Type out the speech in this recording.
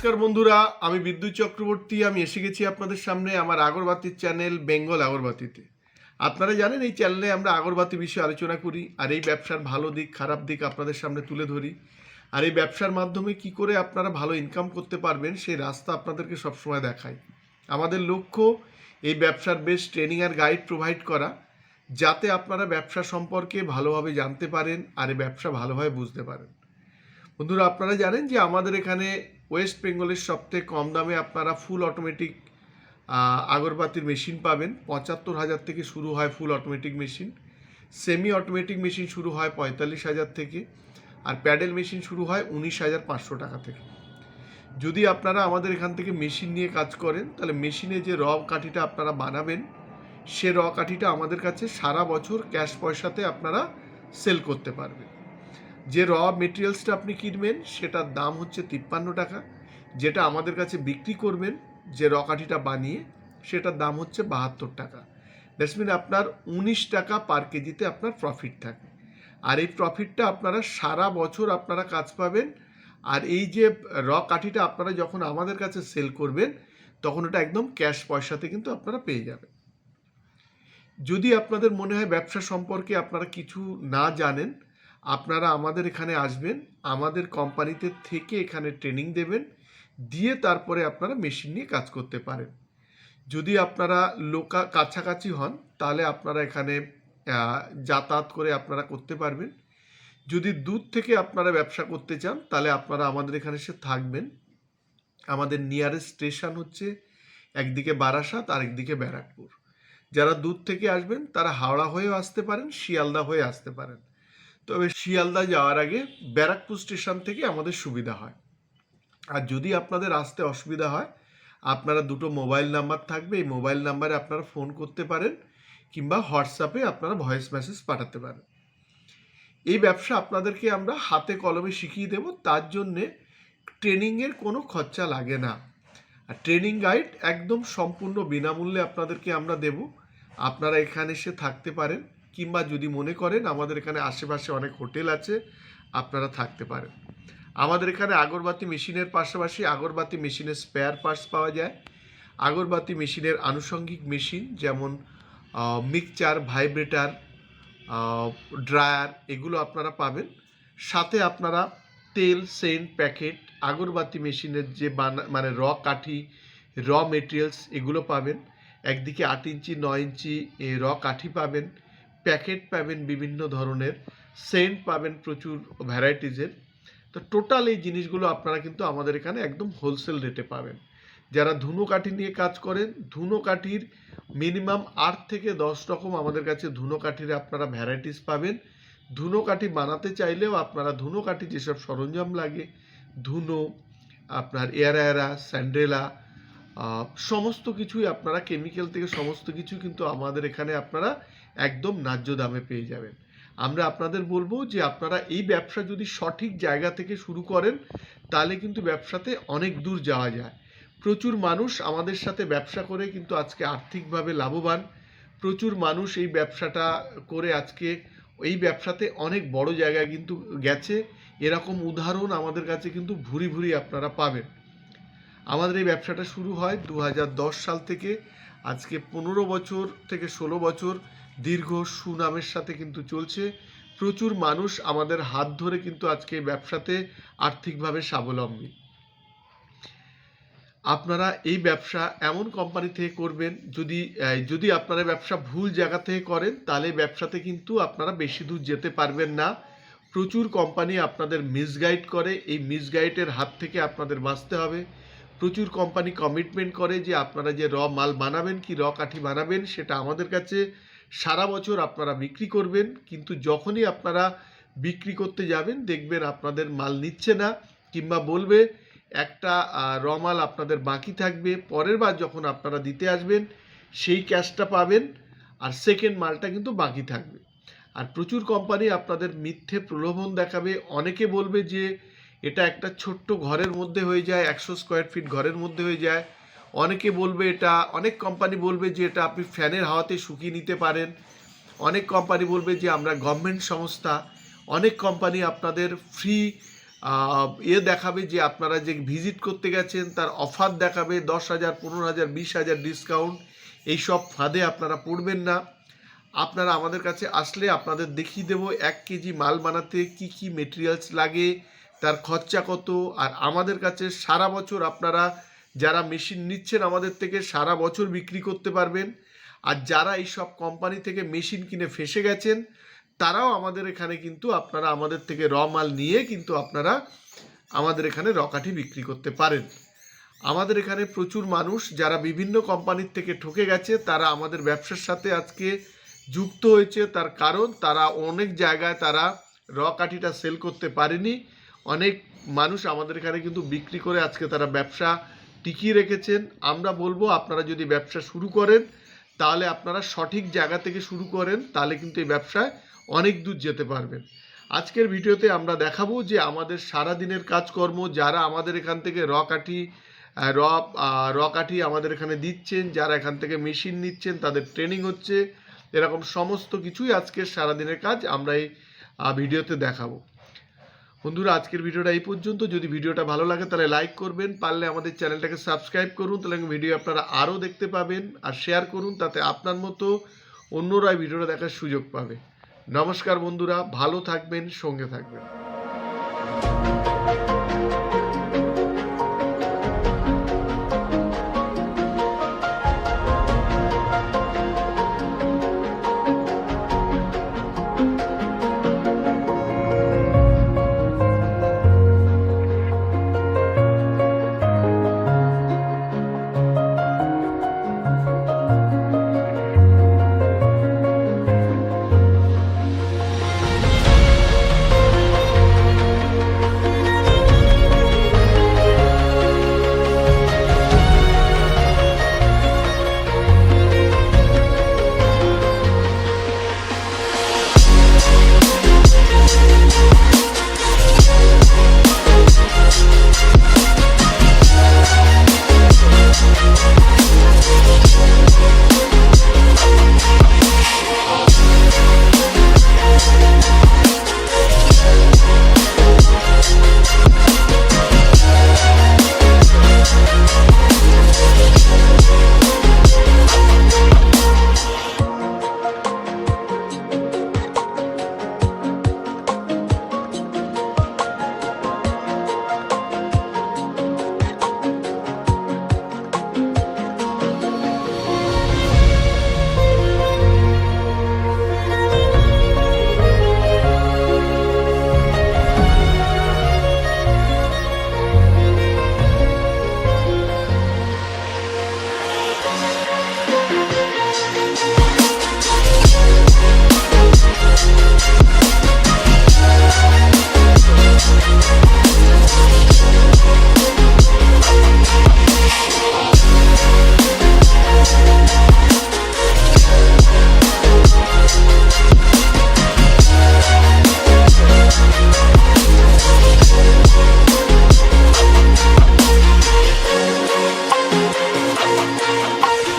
নমস্কার বন্ধুরা, আমি বিদ্যুৎ চক্রবর্তী। আমি এসে গেছি আপনাদের সামনে আমার আগরবাতির চ্যানেল বেঙ্গল আগরবাতিতে। আপনারা জানেন এই চ্যানেলে আমরা আগরবাতি বিষয়ে আলোচনা করি আর এই ব্যবসার ভালো দিক খারাপ দিক আপনাদের সামনে তুলে ধরি। আর এই ব্যবসার মাধ্যমে কি করে আপনারা ভালো ইনকাম করতে পারবেন সেই রাস্তা আপনাদেরকে সবসময় দেখাই। আমাদের লক্ষ্য এই ব্যবসার বেশ ট্রেনিং আর গাইড প্রোভাইড করা, যাতে আপনারা ব্যবসা সম্পর্কে ভালোভাবে জানতে পারেন আর এই ব্যবসা ভালোভাবে বুঝতে পারেন। বন্ধুরা, আপনারা জানেন যে আমাদের এখানে ওয়েস্ট বেঙ্গলের সবথেকে কম দামে আপনারা ফুল অটোমেটিক আগরবাতির মেশিন পাবেন। ৭৫,০০০ থেকে শুরু হয় full automatic machine. Semi automatic machine শুরু হয় ৪৫,০০০ থেকে, আর প্যাডেল মেশিন শুরু হয় ১৯,৫০০ টাকা থেকে। যদি আপনারা আমাদের এখান থেকে মেশিন নিয়ে কাজ করেন, তাহলে মেশিনে যে র কাঠিটা আপনারা বানাবেন সে র কাঠিটা আমাদের কাছে সারা বছর ক্যাশ পয়সাতে আপনারা সেল করতে পারবেন। যে র মেটেরিয়ালসটা আপনি কিনবেন সেটার দাম হচ্ছে ৫৩ টাকা, যেটা আমাদের কাছে বিক্রি করবেন যে র কাঠিটা বানিয়ে সেটার দাম হচ্ছে ৭২ টাকা। দ্যাটস মিন আপনার ১৯ টাকা পার কেজিতে আপনার প্রফিট থাকে। আর এই প্রফিটটা আপনারা সারা বছর আপনারা কাজ পাবেন। আর এই যে র কাঠিটা আপনারা যখন আমাদের কাছে সেল করবেন তখন এটা একদম ক্যাশ পয়সাতে কিন্তু আপনারা পেয়ে যাবেন। যদি আপনাদের মনে হয় ব্যবসা সম্পর্কে আপনারা কিছু না জানেন, আপনারা আমাদের এখানে আসবেন, আমাদের কোম্পানিতে থেকে এখানে ট্রেনিং দেবেন, দিয়ে তারপরে আপনারা মেশিন নিয়ে কাজ করতে পারেন। যদি আপনারা কাছাকাছি হন তাহলে আপনারা এখানে যাতায়াত করে আপনারা করতে পারবেন। যদি দূর থেকে আপনারা ব্যবসা করতে চান তাহলে আপনারা আমাদের এখানে এসে থাকবেন। আমাদের নিয়ারেস্ট স্টেশন হচ্ছে একদিকে বারাসাত আর একদিকে ব্যারাকপুর। যারা দূর থেকে আসবেন তারা হাওড়া হয়েও আসতে পারেন, শিয়ালদা হয়ে আসতে পারেন। তবে শিয়ালদা যাওয়ার আগে ব্যারাকপুর স্টেশন থেকে আমাদের সুবিধা হয়। আর যদি আপনাদের আসতে অসুবিধা হয়, আপনারা দুটো মোবাইল নাম্বার থাকবে, এই মোবাইল নাম্বারে আপনারা ফোন করতে পারেন কিংবা হোয়াটসঅ্যাপে আপনারা ভয়েস মেসেজ পাঠাতে পারেন। এই ব্যবসা আপনাদেরকে আমরা হাতে কলমে শিখিয়ে দেব, তার জন্যে ট্রেনিংয়ের কোনো খরচা লাগে না। আর ট্রেনিং গাইড একদম সম্পূর্ণ বিনামূল্যে আপনাদেরকে আমরা দেব। আপনারা এখানে এসে থাকতে পারেন, কিংবা যদি মনে করেন আমাদের এখানে আশেপাশে অনেক হোটেল আছে, আপনারা থাকতে পারেন। আমাদের এখানে আগরবাতি মেশিনের পাশাপাশি আগরবাতি মেশিনের স্পেয়ার পার্টস পাওয়া যায়। আগরবাতি মেশিনের আনুষঙ্গিক মেশিন যেমন মিক্সচার, ভাইব্রেটার, ড্রায়ার, এগুলো আপনারা পাবেন। সাথে আপনারা তেল, সেন্ট, প্যাকেট, আগরবাতি মেশিনের যে মানে র কাঠি, র মেটেরিয়ালস, এগুলো পাবেন। একদিকে ৮ ইঞ্চি ৯ ইঞ্চি র কাঠি পাবেন, প্যাকেট পাবেন বিভিন্ন ধরনের, সেন্ট পাবেন প্রচুর ভ্যারাইটিজের। তো টোটাল এই জিনিসগুলো আপনারা কিন্তু আমাদের এখানে একদম হোলসেল রেটে পাবেন। যারা ধুনো কাঠি নিয়ে কাজ করেন, ধুনো কাঠির মিনিমাম ৮ থেকে ১০ রকম আমাদের কাছে ধুনো কাঠির আপনারা ভ্যারাইটিস পাবেন। ধুনো কাঠি বানাতে চাইলেও আপনারা ধুনো কাঠি যেসব সরঞ্জাম লাগে, ধুনো, আপনার এয়ারা, স্যান্ডেলা, সমস্ত কিছুই আপনারা কেমিক্যাল থেকে সমস্ত কিছু কিন্তু আমাদের এখানে আপনারা একদম ন্যায্য দামে পেয়ে যাবেন। আমরা আপনাদের বলবো যে আপনারা এই ব্যবসা যদি সঠিক জায়গা থেকে শুরু করেন তাহলে কিন্তু ব্যবসাতে অনেক দূর যাওয়া যায়। প্রচুর মানুষ আমাদের সাথে ব্যবসা করে কিন্তু আজকে আর্থিকভাবে লাভবান। প্রচুর মানুষ এই ব্যবসাটা করে আজকে এই ব্যবসাতে অনেক বড় জায়গায় কিন্তু গেছে। এরকম উদাহরণ আমাদের কাছে কিন্তু ভুরি ভুরি আপনারা পাবেন। আমাদের এই ব্যবসাটা শুরু হয় ২০১০ সাল থেকে। আজকে ১৫ বছর থেকে ১৬ বছর দীর্ঘ সুনামের সাথে কিন্তু চলছে। প্রচুর মানুষ আমাদের হাত ধরে কিন্তু আজকে এই ব্যবসাতে আর্থিকভাবে স্বাবলম্বী। আপনারা এই ব্যবসা এমন কোম্পানি থেকে করবেন, যদি আপনারা ব্যবসা ভুল জায়গা থেকে করেন তাহলে ব্যবসাতে কিন্তু আপনারা বেশি দূর যেতে পারবেন না। প্রচুর কোম্পানি আপনাদের মিসগাইড করে, এই মিসগাইডের হাত থেকে আপনাদের বাঁচতে হবে। প্রচুর কোম্পানি কমিটমেন্ট করে যে আপনারা যে র মাল বানাবেন কি র কাঠি বানাবেন সেটা আমাদের কাছে সারা বছর আপনারা বিক্রি করবেন, কিন্তু যখনই আপনারা বিক্রি করতে যাবেন দেখবেন আপনাদের মাল নিচ্ছে না, কিংবা বলবে একটা র মাল আপনাদের বাকি থাকবে, পরের বার যখন আপনারা দিতে আসবেন সেই ক্যাশটা পাবেন আর সেকেন্ড মালটা কিন্তু বাকি থাকবে। আর প্রচুর কোম্পানি আপনাদের মিথ্যে প্রলোভন দেখাবে। অনেকে বলবে যে এটা একটা ছোট্ট ঘরের মধ্যে হয়ে যায়, ১০০ স্কোয়ার ফিট ঘরের মধ্যে হয়ে যায়। অনেকে বলবে অনেক কোম্পানি বলবে যে এটা আপনি ফ্যানের হাওয়াতে শুকিয়ে নিতে পারেন। অনেক কোম্পানি বলবে যে আমরা গভর্নমেন্ট সংস্থা। অনেক কোম্পানি আপনাদের ফ্রি দেখাবে যে আপনারা যে ভিজিট করতে গেছেন তার অফার দেখাবে 10,000, 15,000, 20,000 ডিসকাউন্ট। এইসব ফাঁদে আপনারা পড়বেন না। আপনারা আমাদের কাছে আসলে আপনাদের দেখিয়ে দেবো 1 কেজি মাল বানাতে কি কি মেটেরিয়ালস লাগে, তার খরচা কত। আর আমাদের কাছে সারা বছর আপনারা যারা মেশিন নিচ্ছেন আমাদের থেকে সারা বছর বিক্রি করতে পারবেন। আর যারা এই সব কোম্পানি থেকে মেশিন কিনে ফেঁসে গেছেন তারাও আমাদের এখানে কিন্তু আপনারা আমাদের থেকে র মাল নিয়ে কিন্তু আপনারা আমাদের এখানে র কাঠি বিক্রি করতে পারেন। আমাদের এখানে প্রচুর মানুষ যারা বিভিন্ন কোম্পানির থেকে ঠকে গেছে তারা আমাদের ব্যবসার সাথে আজকে যুক্ত হয়েছে। তার কারণ তারা অনেক জায়গায় তারা র কাঠিটা সেল করতে পারেনি। অনেক মানুষ আমাদের এখানে কিন্তু বিক্রি করে আজকে তারা ব্যবসা টিকিয়ে রেখেছেন। আমরা বলবো আপনারা যদি ব্যবসা শুরু করেন তাহলে আপনারা সঠিক জায়গা থেকে শুরু করেন, তাহলে কিন্তু এই ব্যবসায় অনেক দূর যেতে পারবেন। আজকের ভিডিওতে আমরা দেখাবো যে আমাদের সারা দিনের কাজকর্ম, যারা আমাদের এখান থেকে র কাঠি আমাদের এখানে দিচ্ছেন, যারা এখান থেকে মেশিন নিচ্ছেন, তাদের ট্রেনিং হচ্ছে, এরকম সমস্ত কিছুই আজকের সারাদিনের কাজ আমরা এই ভিডিওতে দেখাবো। বন্ধুরা, আজকের ভিডিওটা এই পর্যন্ত। যদি ভিডিওটা ভালো লাগে তাহলে লাইক করবেন, পারলে আমাদের চ্যানেলটাকে সাবস্ক্রাইব করুন, তাহলে ভিডিও আপনারা আরও দেখতে পাবেন। আর শেয়ার করুন, তাতে আপনার মতো অন্যরা ভিডিওটা দেখার সুযোগ পাবে। নমস্কার বন্ধুরা, ভালো থাকবেন, সঙ্গে থাকবেন। We'll be right back.